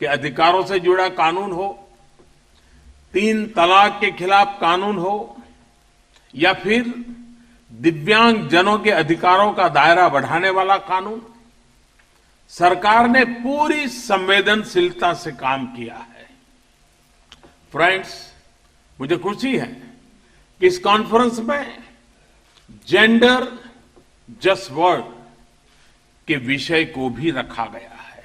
के अधिकारों से जुड़ा कानून हो, 3 तलाक के खिलाफ कानून हो, या फिर दिव्यांग जनों के अधिकारों का दायरा बढ़ाने वाला कानून, सरकार ने पूरी संवेदनशीलता से काम किया है। फ्रेंड्स, मुझे खुशी है कि इस कॉन्फ्रेंस में जेंडर जस्ट वर्ड के विषय को भी रखा गया है।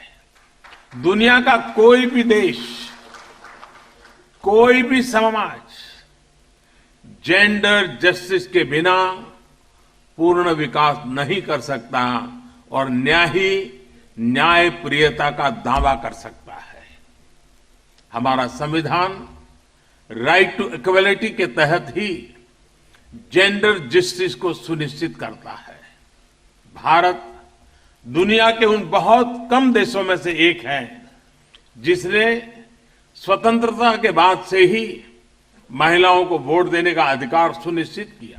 दुनिया का कोई भी देश, कोई भी समाज जेंडर जस्टिस के बिना पूर्ण विकास नहीं कर सकता और न्यायप्रियता का दावा कर सकता है। हमारा संविधान राइट टू इक्वलिटी के तहत ही जेंडर जस्टिस को सुनिश्चित करता है। भारत दुनिया के उन बहुत कम देशों में से एक है जिसने स्वतंत्रता के बाद से ही महिलाओं को वोट देने का अधिकार सुनिश्चित किया।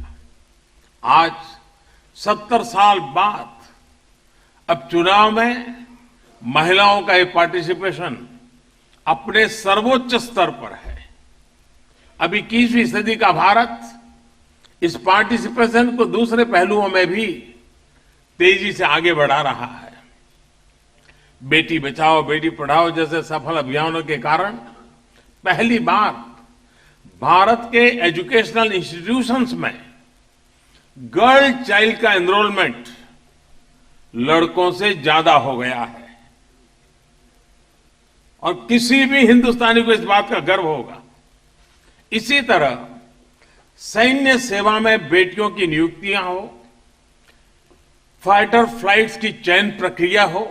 आज 70 साल बाद अब चुनाव में महिलाओं का ये पार्टिसिपेशन अपने सर्वोच्च स्तर पर है। अब 21वीं सदी का भारत इस पार्टिसिपेशन को दूसरे पहलुओं में भी तेजी से आगे बढ़ा रहा है। बेटी बचाओ बेटी पढ़ाओ जैसे सफल अभियानों के कारण पहली बार भारत के एजुकेशनल इंस्टीट्यूशंस में गर्ल चाइल्ड का एनरोलमेंट लड़कों से ज्यादा हो गया है। और किसी भी हिंदुस्तानी को इस बात का गर्व होगा। इसी तरह सैन्य सेवा में बेटियों की नियुक्तियां हो, फाइटर फ्लाइट्स की चयन प्रक्रिया हो,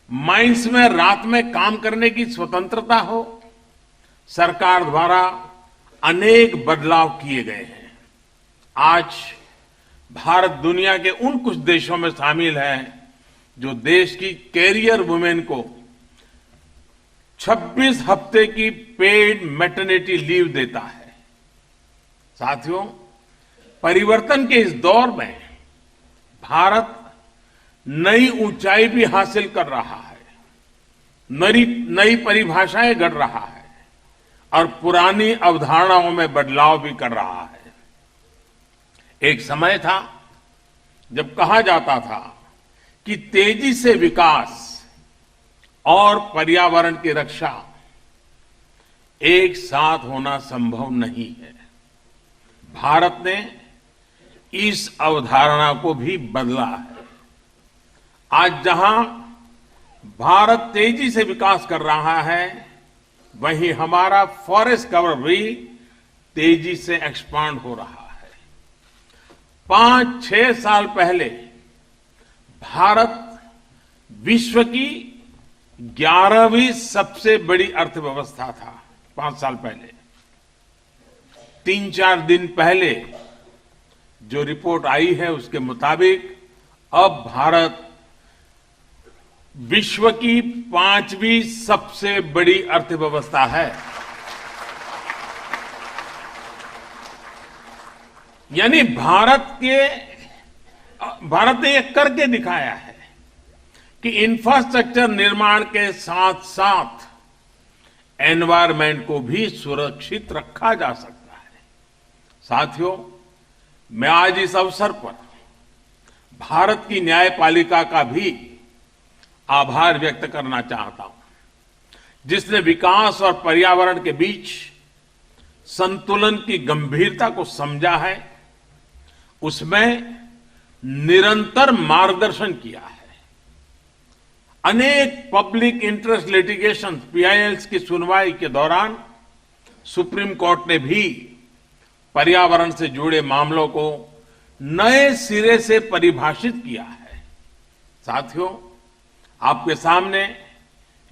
माइंस में रात में काम करने की स्वतंत्रता हो, सरकार द्वारा अनेक बदलाव किए गए हैं। आज भारत दुनिया के उन कुछ देशों में शामिल है जो देश की कैरियर वुमेन को 26 हफ्ते की पेड मैटरनिटी लीव देता है। साथियों, परिवर्तन के इस दौर में भारत नई ऊंचाई भी हासिल कर रहा है, नई परिभाषाएं गढ़ रहा है और पुरानी अवधारणाओं में बदलाव भी कर रहा है। एक समय था जब कहा जाता था कि तेजी से विकास और पर्यावरण की रक्षा एक साथ होना संभव नहीं है। भारत ने इस अवधारणा को भी बदला है। आज जहां भारत तेजी से विकास कर रहा है, वहीं हमारा फॉरेस्ट कवर भी तेजी से एक्सपांड हो रहा है। 5-6 साल पहले भारत विश्व की 11वीं सबसे बड़ी अर्थव्यवस्था था। 5 साल पहले, 3-4 दिन पहले जो रिपोर्ट आई है उसके मुताबिक अब भारत विश्व की 5वीं सबसे बड़ी अर्थव्यवस्था है। यानी भारत ने यह करके दिखाया है कि इंफ्रास्ट्रक्चर निर्माण के साथ साथ एनवायरनमेंट को भी सुरक्षित रखा जा सकता है। साथियों, मैं आज इस अवसर पर भारत की न्यायपालिका का भी आभार व्यक्त करना चाहता हूं, जिसने विकास और पर्यावरण के बीच संतुलन की गंभीरता को समझा है, उसमें निरंतर मार्गदर्शन किया है। अनेक पब्लिक इंटरेस्ट लिटिगेशन पीआईएल्स की सुनवाई के दौरान सुप्रीम कोर्ट ने भी पर्यावरण से जुड़े मामलों को नए सिरे से परिभाषित किया है। साथियों, आपके सामने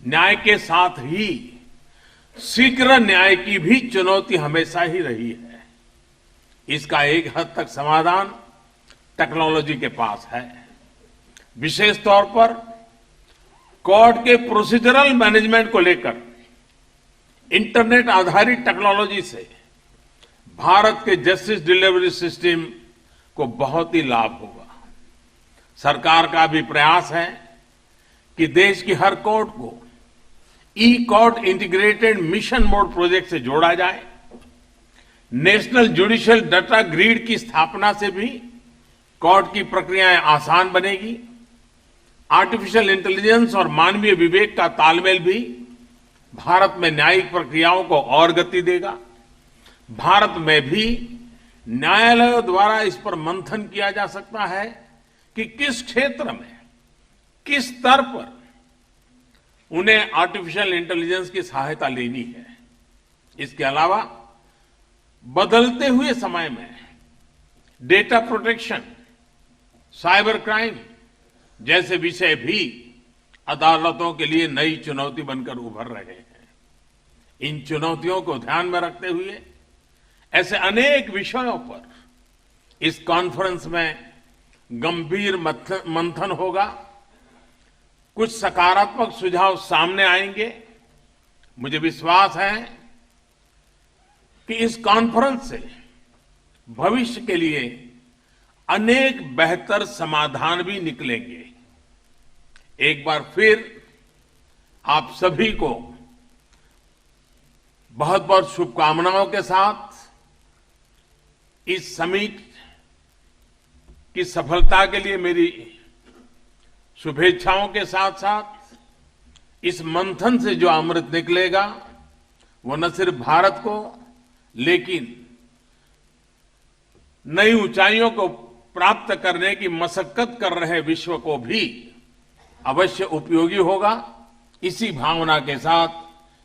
न्याय के साथ ही शीघ्र न्याय की भी चुनौती हमेशा ही रही है। इसका एक हद तक समाधान टेक्नोलॉजी के पास है। विशेष तौर पर कोर्ट के प्रोसीजरल मैनेजमेंट को लेकर इंटरनेट आधारित टेक्नोलॉजी से भारत के जस्टिस डिलीवरी सिस्टम को बहुत ही लाभ होगा। सरकार का भी प्रयास है कि देश की हर कोर्ट को e court integrated mission mode project से जोड़ा जाए। नेशनल जुडिशियल डाटा ग्रिड की स्थापना से भी कोर्ट की प्रक्रियाएं आसान बनेगी। आर्टिफिशियल इंटेलिजेंस और मानवीय विवेक का तालमेल भी भारत में न्यायिक प्रक्रियाओं को और गति देगा। भारत में भी न्यायालयों द्वारा इस पर मंथन किया जा सकता है कि किस क्षेत्र में, किस स्तर पर उन्हें आर्टिफिशियल इंटेलिजेंस की सहायता लेनी है। इसके अलावा बदलते हुए समय में डेटा प्रोटेक्शन, साइबर क्राइम जैसे विषय भी अदालतों के लिए नई चुनौती बनकर उभर रहे हैं। इन चुनौतियों को ध्यान में रखते हुए ऐसे अनेक विषयों पर इस कॉन्फ्रेंस में गंभीर मंथन होगा। कुछ सकारात्मक सुझाव सामने आएंगे। मुझे विश्वास है कि इस कॉन्फ्रेंस से भविष्य के लिए अनेक बेहतर समाधान भी निकलेंगे। एक बार फिर आप सभी को बहुत बहुत शुभकामनाओं के साथ इस समिट की सफलता के लिए मेरी शुभेच्छाओं के साथ साथ इस मंथन से जो अमृत निकलेगा वो न सिर्फ भारत को, लेकिन नई ऊंचाइयों को प्राप्त करने की मशक्कत कर रहे विश्व को भी अवश्य उपयोगी होगा। इसी भावना के साथ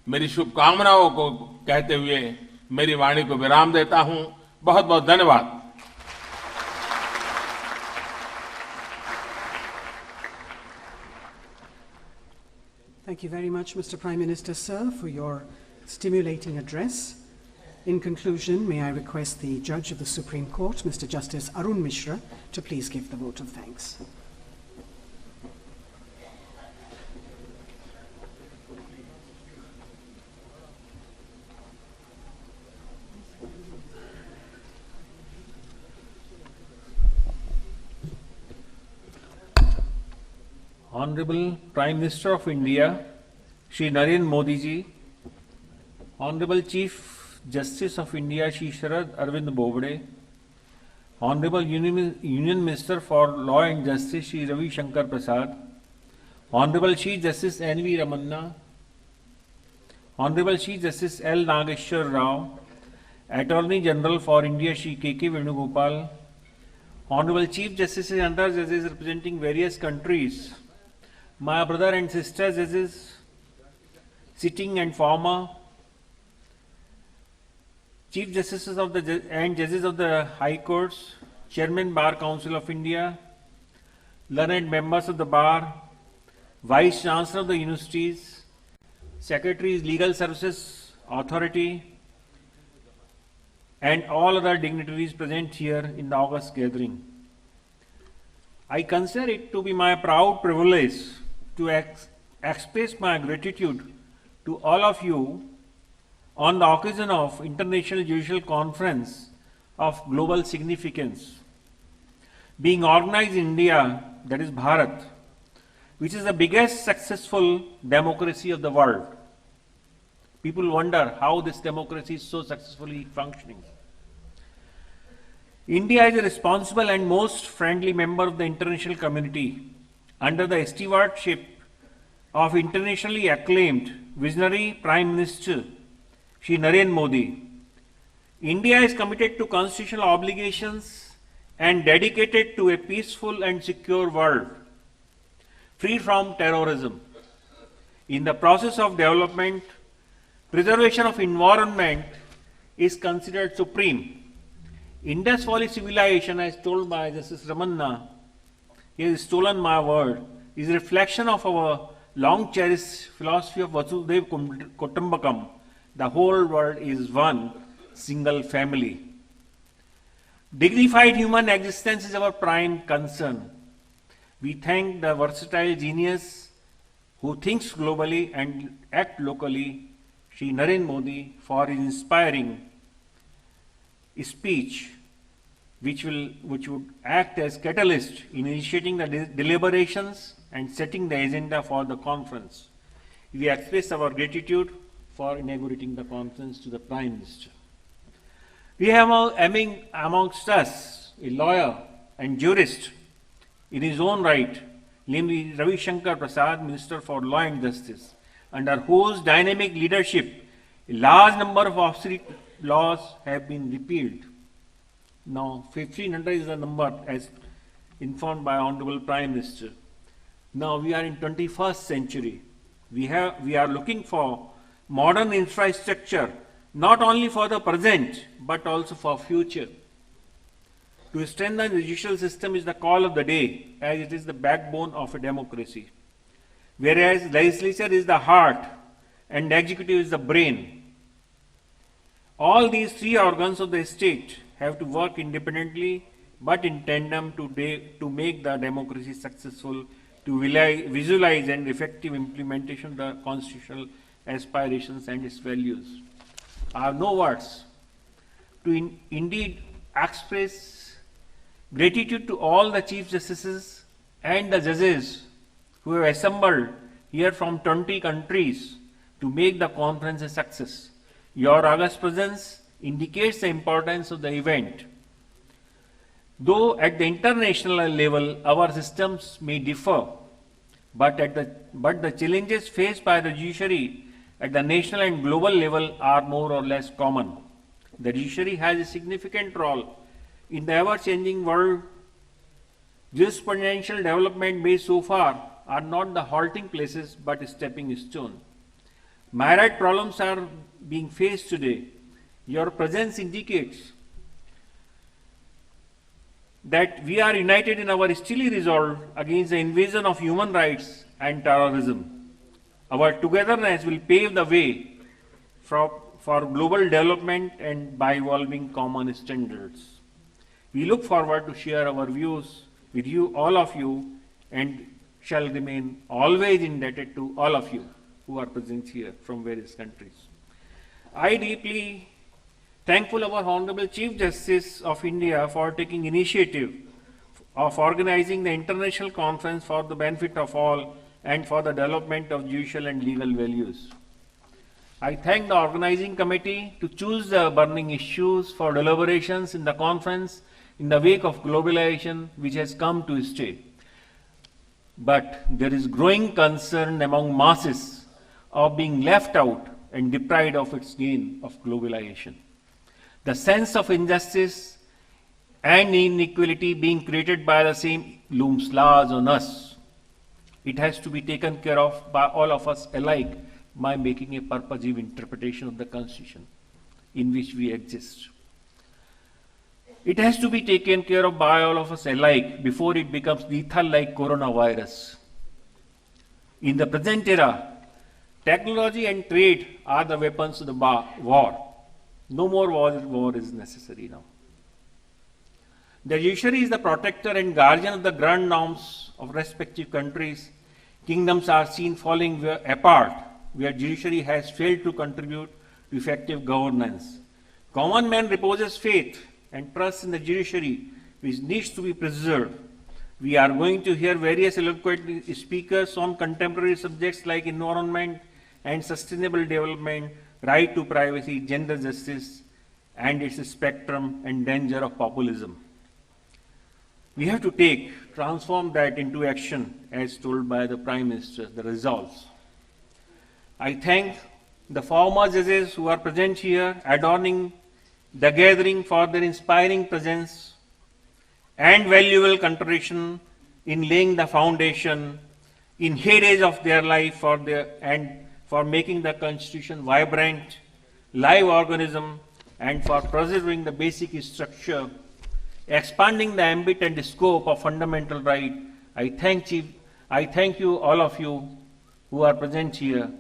मेरी शुभकामनाओं को कहते हुए मेरी वाणी को विराम देता हूं। बहुत बहुत धन्यवाद। Thank you very much, Mr. Prime Minister, sir, for your stimulating address. In conclusion, may I request the Judge of the Supreme Court, Mr. Justice Arun Mishra, to please give the vote of thanks. Honorable Prime Minister of India, Shri Narendra Modi ji, Honorable Chief Justice of India, Shri Sharad Arvind Bobde, Honorable Union Minister for Law and Justice, Shri Ravi Shankar Prasad, Honorable Chief Justice N.V. Ramanna, Honorable Chief Justice L. Nageshwar Rao, Attorney General for India, Shri K.K. Venugopal, Honorable Chief Justices and other judges representing various countries, my brother and sister judges, sitting and former, Chief Justices of the and Judges of the High Courts, Chairman Bar Council of India, learned members of the Bar, Vice Chancellor of the Universities, Secretaries Legal Services Authority, and all other dignitaries present here in the August gathering. I consider it to be my proud privilege to express my gratitude to all of you on the occasion of International Judicial Conference of global significance being organized in India, that is Bharat, which is the biggest successful democracy of the world. People wonder how this democracy is so successfully functioning. India is a responsible and most friendly member of the international community under the stewardship of internationally acclaimed visionary Prime Minister Shri Narendra Modi. India is committed to constitutional obligations and dedicated to a peaceful and secure world, free from terrorism. In the process of development, preservation of environment is considered supreme. Indus Valley civilization, as told by Justice Ramanna, he has stolen my word, is a reflection of our long cherished philosophy of Vasudhaiva Kutumbakam. The whole world is one single family. Dignified human existence is our prime concern. We thank the versatile genius who thinks globally and acts locally, Shri Narendra Modi, for his inspiring speech, which would act as catalyst in initiating the deliberations and setting the agenda for the conference. We express our gratitude for inaugurating the conference to the Prime Minister. We have amongst us a lawyer and jurist in his own right, namely Ravi Shankar Prasad, Minister for Law and Justice, under whose dynamic leadership a large number of obsolete laws have been repealed. Now 1500 is the number as informed by Honorable Prime Minister. Now we are in 21st century. We are looking for modern infrastructure not only for the present but also for future. To strengthen the judicial system is the call of the day, as it is the backbone of a democracy. Whereas legislature is the heart and executive is the brain. All these three organs of the state have to work independently but in tandem to make the democracy successful, to visualize and effective implementation of the constitutional aspirations and its values. I have no words to indeed express gratitude to all the Chief Justices and the judges who have assembled here from 20 countries to make the conference a success. Your august presence indicates the importance of the event. Though at the international level our systems may differ, but the challenges faced by the judiciary at the national and global level are more or less common. The judiciary has a significant role in the ever-changing world. Jurisprudential development made so far are not the halting places but stepping stone. Myriad problems are being faced today. Your presence indicates that we are united in our steely resolve against the invasion of human rights and terrorism. Our togetherness will pave the way for global development and by evolving common standards. We look forward to share our views with you, all of you, and shall remain always indebted to all of you who are present here from various countries. I deeply thankful our Honorable Chief Justice of India for taking initiative of organizing the international conference for the benefit of all and for the development of judicial and legal values. I thank the organizing committee to choose the burning issues for deliberations in the conference in the wake of globalization which has come to stay. But there is growing concern among masses of being left out and deprived of its gain of globalization. The sense of injustice and inequality being created by the same looms large on us. It has to be taken care of by all of us alike by making a purposive interpretation of the Constitution in which we exist. It has to be taken care of by all of us alike before it becomes lethal like coronavirus. In the present era, technology and trade are the weapons of the war. No more war is necessary now. The judiciary is the protector and guardian of the grand norms of respective countries. Kingdoms are seen falling apart where judiciary has failed to contribute to effective governance. Common man reposes faith and trust in the judiciary which needs to be preserved. We are going to hear various eloquent speakers on contemporary subjects like environment and sustainable development, right to privacy, gender justice, and its spectrum and danger of populism. We have to transform that into action as told by the Prime Minister, the resolves. I thank the former judges who are present here, adorning the gathering for their inspiring presence and valuable contribution in laying the foundation in heydays of their life for making the Constitution vibrant, live organism, and for preserving the basic structure, expanding the ambit and scope of fundamental right. I thank you, all of you who are present here.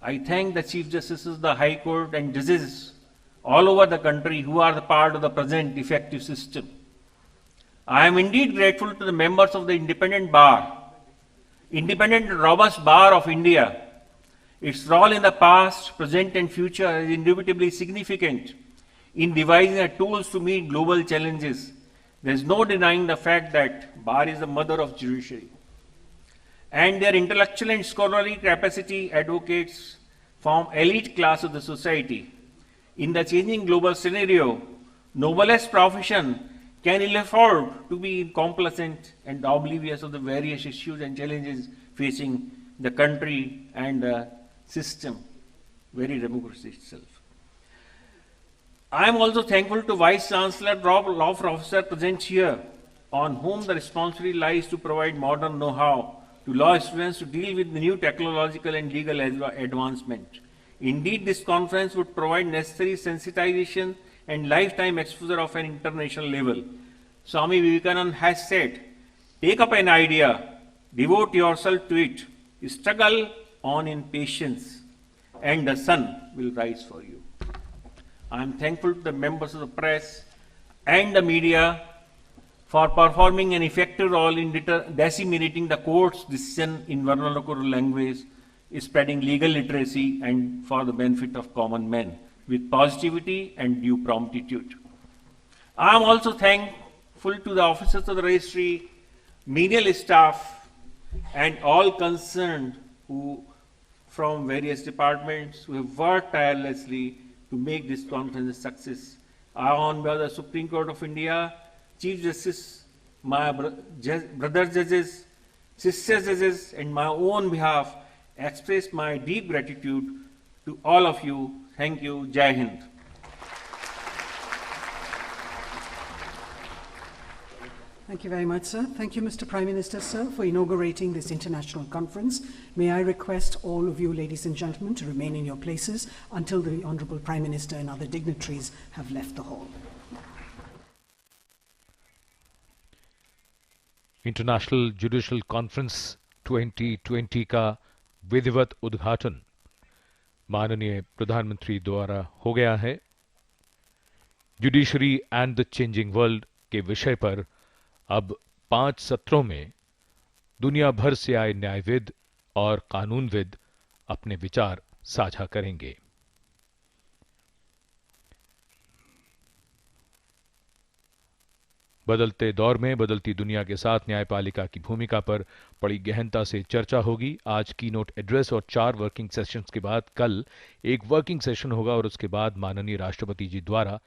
I thank the Chief Justices of the High Court and judges all over the country who are the part of the present effective system. I am indeed grateful to the members of the independent and robust bar of India. Its role in the past, present and future is indubitably significant in devising the tools to meet global challenges. There is no denying the fact that bar is the mother of judiciary. And their intellectual and scholarly capacity advocates form elite class of the society. In the changing global scenario, noblest profession can ill afford to be complacent and oblivious of the various issues and challenges facing the country and the system, very democracy itself. I am also thankful to Vice Chancellor, Law Professor present here, on whom the responsibility lies to provide modern know-how to law students to deal with the new technological and legal advancement. Indeed, this conference would provide necessary sensitization and lifetime exposure of an international level. Swami Vivekananda has said, take up an idea, devote yourself to it, struggle on in patience, and the sun will rise for you. I am thankful to the members of the press and the media for performing an effective role in disseminating the court's decision in vernacular language, spreading legal literacy, and for the benefit of common men with positivity and due promptitude. I am also thankful to the officers of the registry, menial staff, and all concerned who from various departments who have worked tirelessly to make this conference a success. I, on behalf of the Supreme Court of India, Chief Justice, my brother judges, sister judges, and my own behalf, express my deep gratitude to all of you. Thank you. Jai Hind. Thank you very much, sir. Thank you, Mr. Prime Minister, sir, for inaugurating this international conference. May I request all of you, ladies and gentlemen, to remain in your places until the Honorable Prime Minister and other dignitaries have left the hall. International judicial conference 2020 का विधिवत उद्घाटन माननीय प्रधानमंत्री द्वारा हो गया है। Judiciary and the changing world के विषय पर अब 5 सत्रों में दुनिया भर से आए न्यायविद और कानूनविद अपने विचार साझा करेंगे। बदलते दौर में बदलती दुनिया के साथ न्यायपालिका की भूमिका पर बड़ी गहनता से चर्चा होगी। आज कीनोट एड्रेस और 4 वर्किंग सेशंस के बाद कल एक वर्किंग सेशन होगा और उसके बाद माननीय राष्ट्रपति जी द्वारा